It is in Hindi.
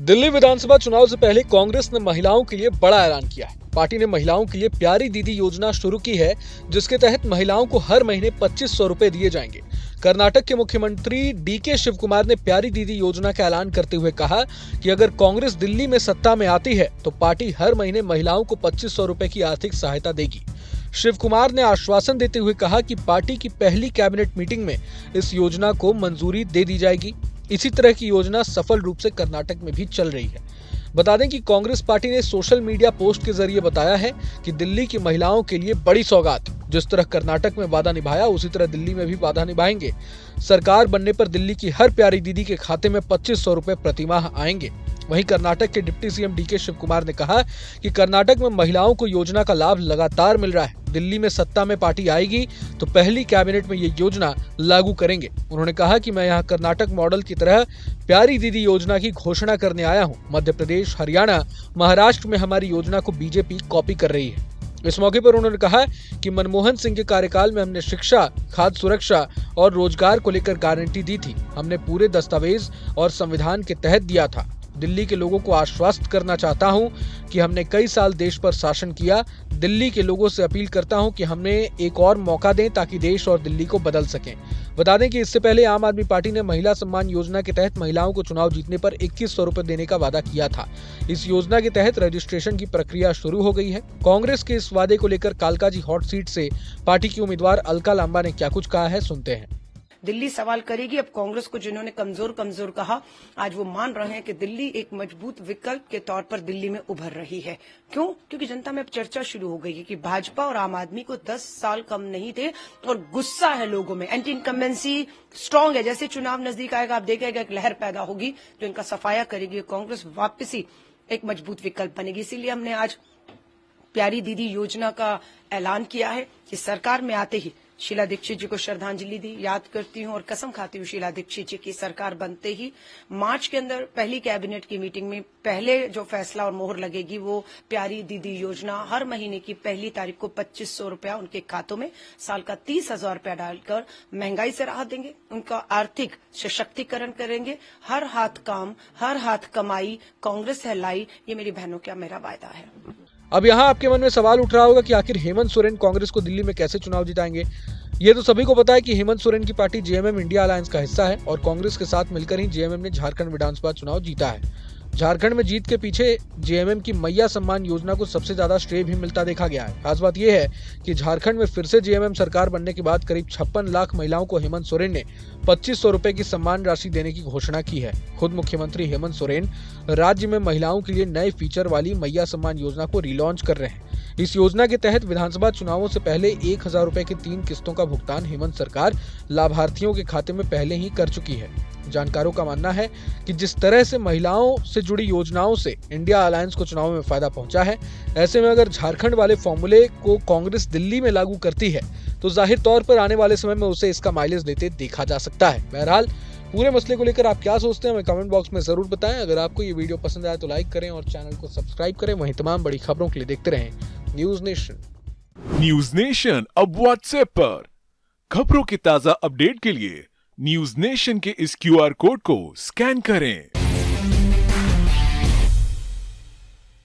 दिल्ली विधानसभा चुनाव से पहले कांग्रेस ने महिलाओं के लिए बड़ा ऐलान किया है। पार्टी ने महिलाओं के लिए प्यारी दीदी योजना शुरू की है, जिसके तहत महिलाओं को हर महीने 2500 रुपए दिए जाएंगे। कर्नाटक के मुख्यमंत्री डीके शिव कुमार ने प्यारी दीदी योजना का ऐलान करते हुए कहा कि अगर कांग्रेस दिल्ली में सत्ता में आती है तो पार्टी हर महीने महिलाओं को 2500 रुपए की आर्थिक सहायता देगी। शिव कुमार ने आश्वासन देते हुए कहा कि पार्टी की पहली कैबिनेट मीटिंग में इस योजना को मंजूरी दे दी जाएगी। इसी तरह की योजना सफल रूप से कर्नाटक में भी चल रही है। बता दें कि कांग्रेस पार्टी ने सोशल मीडिया पोस्ट के जरिए बताया है कि दिल्ली की महिलाओं के लिए बड़ी सौगात। जिस तरह कर्नाटक में वादा निभाया, उसी तरह दिल्ली में भी वादा निभाएंगे। सरकार बनने पर दिल्ली की हर प्यारी दीदी के खाते में 2500 रुपए प्रतिमाह आएंगे। वहीं कर्नाटक के deputy CM DK Shivakumar ने कहा कि कर्नाटक में महिलाओं को योजना का लाभ लगातार मिल रहा है। दिल्ली में सत्ता में पार्टी आएगी तो पहली कैबिनेट में ये योजना लागू करेंगे। उन्होंने कहा कि मैं यहाँ कर्नाटक मॉडल की तरह प्यारी दीदी योजना की घोषणा करने आया हूँ। मध्य प्रदेश, हरियाणा, महाराष्ट्र में हमारी योजना को बीजेपी कॉपी कर रही है। इस मौके पर उन्होंने कहा कि मनमोहन सिंह के कार्यकाल में हमने शिक्षा, खाद्य सुरक्षा और रोजगार को लेकर गारंटी दी थी। हमने पूरे दस्तावेज और संविधान के तहत दिया था। दिल्ली के लोगों को आश्वस्त करना चाहता हूं कि हमने कई साल देश पर शासन किया। दिल्ली के लोगों से अपील करता हूं कि हमें एक और मौका दें ताकि देश और दिल्ली को बदल सकें। बता दें कि इससे पहले आम आदमी पार्टी ने महिला सम्मान योजना के तहत महिलाओं को चुनाव जीतने पर 2100 रुपए देने का वादा किया था। इस योजना के तहत रजिस्ट्रेशन की प्रक्रिया शुरू हो गई है। कांग्रेस के इस वादे को लेकर कालकाजी हॉट सीट से पार्टी की उम्मीदवार अलका लांबा ने क्या कुछ कहा है, सुनते हैं। दिल्ली सवाल करेगी। अब कांग्रेस को जिन्होंने कमजोर कहा, आज वो मान रहे हैं कि दिल्ली एक मजबूत विकल्प के तौर पर दिल्ली में उभर रही है। क्यों? क्योंकि जनता में अब चर्चा शुरू हो गई है कि भाजपा और आम आदमी को 10 साल कम नहीं थे और गुस्सा है लोगों में। एंटी इनकम्बेंसी स्ट्रांग है। जैसे चुनाव नजदीक आएगा, आप देखेगा एक लहर पैदा होगी जो इनका सफाया करेगी। कांग्रेस वापसी एक मजबूत विकल्प बनेगी। इसीलिए हमने आज प्यारी दीदी योजना का ऐलान किया है कि सरकार में आते ही शीला दीक्षित जी को श्रद्धांजलि दी। याद करती हूं और कसम खाती हूं शीला दीक्षित जी की सरकार बनते ही मार्च के अंदर पहली कैबिनेट की मीटिंग में पहले जो फैसला और मोहर लगेगी वो प्यारी दीदी योजना। हर महीने की पहली तारीख को 2500 रुपया उनके खातों में, साल का 30,000 रुपया डालकर महंगाई से राहत देंगे, उनका आर्थिक सशक्तिकरण करेंगे। हर हाथ काम, हर हाथ कमाई कांग्रेस है लाई, ये मेरी बहनों का मेरा वायदा है। अब यहाँ आपके मन में सवाल उठ रहा होगा कि आखिर हेमंत सोरेन कांग्रेस को दिल्ली में कैसे चुनाव जिताएंगे। ये तो सभी को पता है कि हेमंत सोरेन की पार्टी जेएमएम इंडिया अलायंस का हिस्सा है और कांग्रेस के साथ मिलकर ही जेएमएम ने झारखंड विधानसभा चुनाव जीता है। झारखंड में जीत के पीछे जेएमएम की मैया सम्मान योजना को सबसे ज्यादा श्रेय भी मिलता देखा गया है। खास बात यह है कि झारखंड में फिर से जेएमएम सरकार बनने के बाद करीब 56 लाख महिलाओं को हेमंत सोरेन ने 2500 रुपए की सम्मान राशि देने की घोषणा की है। खुद मुख्यमंत्री हेमंत सोरेन राज्य में महिलाओं के लिए नए फीचर वाली मैया सम्मान योजना को रिलॉन्च कर रहे हैं। इस योजना के तहत विधानसभा चुनावों से पहले 1000 रुपए की 3 किस्तों का भुगतान हेमंत सरकार लाभार्थियों के खाते में पहले ही कर चुकी है। जानकारों का मानना है कि जिस तरह से महिलाओं से जुड़ी योजनाओं से इंडिया अलायंस को चुनाव में फायदा पहुंचा है, ऐसे में अगर झारखंड वाले फॉर्मूले को कांग्रेस दिल्ली में लागू करती है तो जाहिर तौर पर आने वाले समय में उसे इसका माइलेज देते देखा जा सकता है। बहरहाल पूरे मसले को लेकर आप क्या सोचते हैं, हमें कमेंट बॉक्स में जरूर बताएं। अगर आपको ये वीडियो पसंद आया तो लाइक करें और चैनल को सब्सक्राइब करें। वहीं तमाम बड़ी खबरों के लिए देखते रहें न्यूज नेशन। न्यूज नेशन अब व्हाट्सएप पर खबरों की ताजा अपडेट के लिए न्यूज नेशन के इस QR कोड को स्कैन करें।